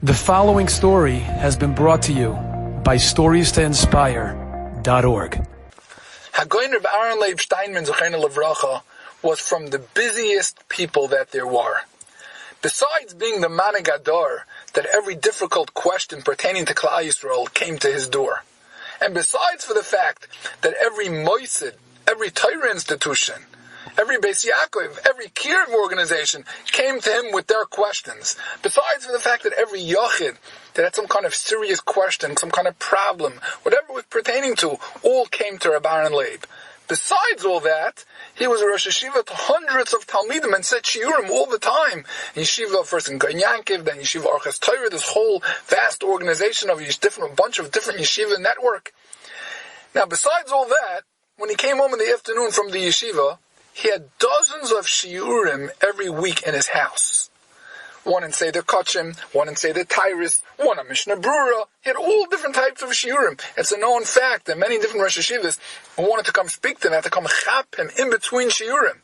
The following story has been brought to you by StoriesToInspire.org. Hagoyin Reb Aaron Leib Steinman Zochena Levracha was from the busiest people that there were. Besides being the Manigador, that every difficult question pertaining to Klal Yisrael came to his door, and besides for the fact that every Moisid, every Torah institution, every Beis Yaakov, every Kirv organization came to him with their questions. Besides for the fact that every Yochid that had some kind of serious question, some kind of problem, whatever it was pertaining to, all came to Reb Aaron Leib. Besides all that, he was a Rosh Yeshiva to hundreds of Talmidim and said Shiurim all the time. Yeshiva first in Gan Yankiv, then Yeshiva Orchas Torah, this whole vast organization of a bunch of different Yeshiva network. Now besides all that, when he came home in the afternoon from the Yeshiva, he had dozens of shiurim every week in his house. One in Seder Kachim, one in Seder Tyrus, one on Mishnah Brura. He had all different types of shiurim. It's a known fact that many different Rosh Yeshivas who wanted to come speak to him had to come chap him in between shiurim.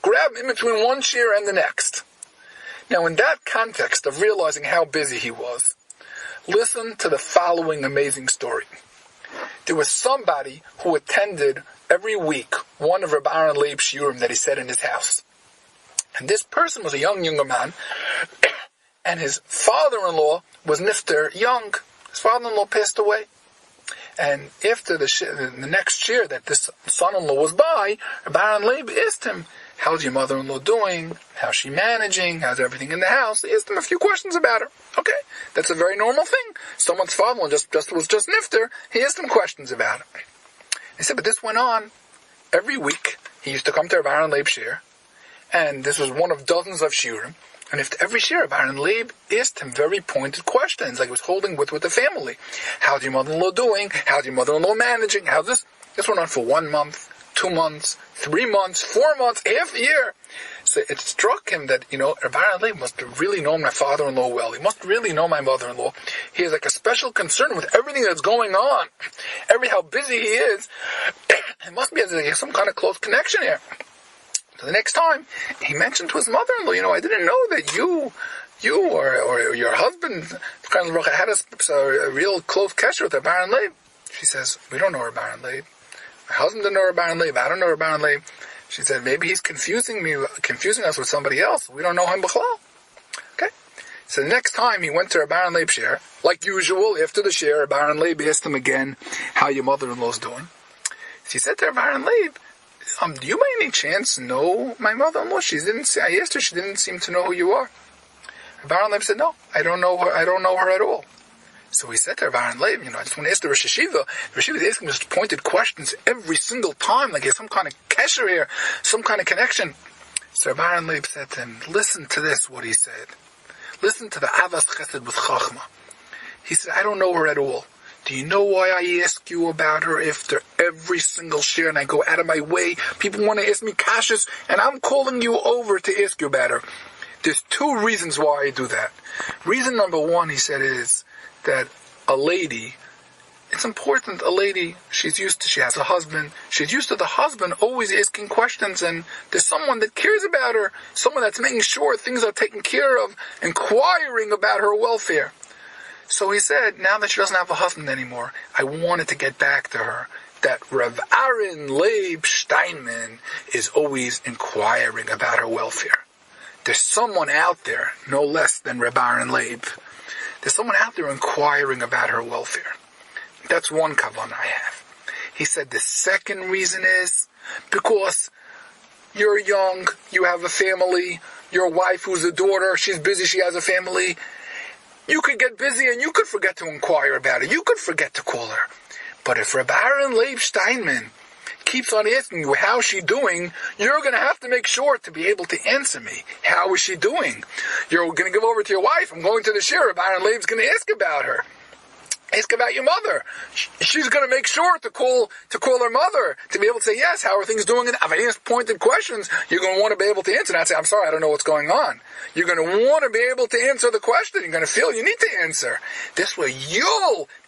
Grab him in between one shiur and the next. Now in that context of realizing how busy he was, listen to the following amazing story. There was somebody who attended every week one of Reb Aaron Leib's shiurim that he said in his house. And this person was a younger man, and his father-in-law was nifter young. His father-in-law passed away. And after the next year that this son-in-law was by, Reb Aaron Leib asked him, how's your mother-in-law doing? How's she managing? How's everything in the house? He asked him a few questions about her. Okay, that's a very normal thing. Someone's father-in-law was just nifter. He asked him questions about it. He said, but this went on every week. He used to come to Reb Aaron Leib's shiur, and this was one of dozens of shiurim. And after every shiur, Reb Aaron Leib asked him very pointed questions, like he was holding with the family. How's your mother-in-law doing? How's your mother-in-law managing? How's this? This went on for 1 month, 2 months, 3 months, 4 months, half a year. So it struck him that, Reb Aaron Leib must have really known my father-in-law well. He must really know my mother-in-law. He has like a special concern with everything that's going on. How busy he is. It must be some kind of close connection here. So the next time, he mentioned to his mother-in-law, I didn't know that you or your husband had a real close connection with Reb Aaron Leib. She says, we don't know Reb Aaron Leib. My husband didn't know Reb Aaron Leib. I don't know Reb Aaron Leib. She said, maybe he's confusing us with somebody else. We don't know him b'chlal. Okay? So the next time he went to Reb Aaron Leib's shiur, like usual, after the shiur, Reb Aaron Leib asked him again how your mother-in-law's doing. She said to Reb Aaron Leib, do you by any chance know my mother-in-law? I asked her, she didn't seem to know who you are. Reb Aaron Leib said, no, I don't know her at all. So he said to Reb Aaron Leib, I just want to ask the Rosh Yeshiva. The Rosh Yeshiva is asking just pointed questions every single time, like he has some kind of kesher here, some kind of connection. So Reb Aaron Leib said to him, listen to this, what he said. Listen to the Avas Chesed with Chachma. He said, I don't know her at all. Do you know why I ask you about her after every single shiur and I go out of my way? People want to ask me kashas, and I'm calling you over to ask you about her. There's 2 reasons why I do that. Reason number 1, he said, is that a lady, it's important, a lady, she has a husband, she's used to the husband always asking questions, and there's someone that cares about her, someone that's making sure things are taken care of, inquiring about her welfare. So he said, now that she doesn't have a husband anymore, I wanted to get back to her, that Reb Aaron Leib Steinman is always inquiring about her welfare. There's someone out there, no less than Reb Aaron Leib. There's someone out there inquiring about her welfare. That's one kavanah I have. He said the second reason is because you're young, you have a family, your wife who's a daughter, she's busy, she has a family. You could get busy and you could forget to inquire about her. You could forget to call her. But if Reb Aaron Leib Steinman keeps on asking you, how's she doing, you're going to have to make sure to be able to answer me. How is she doing? You're going to give over to your wife. I'm going to the shiur. Reb Aaron Leib's going to ask about her. Ask about your mother. She's going to make sure to call her mother to be able to say, yes, how are things doing? And if I ask pointed questions, you're going to want to be able to answer. Not say, I'm sorry, I don't know what's going on. You're going to want to be able to answer the question. You're going to feel you need to answer. This way,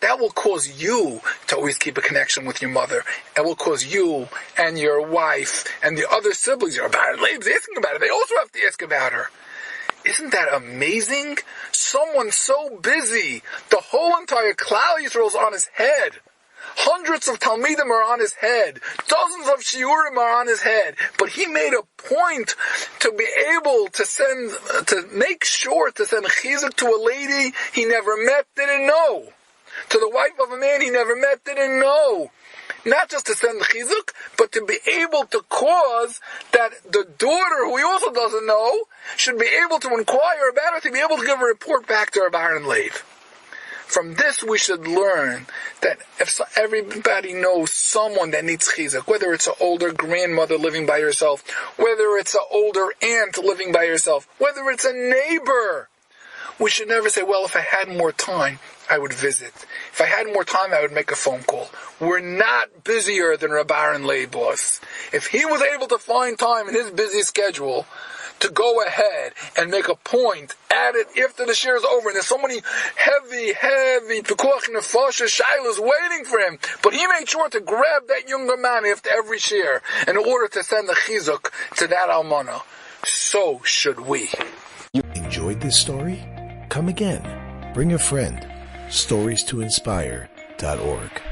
that will cause you to always keep a connection with your mother. It will cause you and your wife and the other siblings, Reb Aaron Leib's asking about her. They also have to ask about her. Isn't that amazing? Someone so busy, the whole entire Klal Yisrael is on his head. Hundreds of Talmidim are on his head. Dozens of Shiurim are on his head. But he made a point to be able to make sure to send chizuk to a lady he never met, didn't know. To the wife of a man he never met, didn't know. Not just to send chizuk, but to be able to cause that the daughter, who he also doesn't know, should be able to inquire about her, to be able to give a report back to her Baron Lev. From this we should learn that if everybody knows someone that needs chizuk, whether it's an older grandmother living by herself, whether it's an older aunt living by herself, whether it's a neighbor, we should never say, well, if I had more time, I would visit. If I had more time, I would make a phone call. We're not busier than Rabbi Aaron Leib was. If he was able to find time in his busy schedule to go ahead and make a point at it after the share is over, and there's so many heavy pekuach nefashah shilas waiting for him, but he made sure to grab that younger man after every share in order to send the chizuk to that almana. So should we. You enjoyed this story? Come again. Bring a friend. StoriesToInspire.org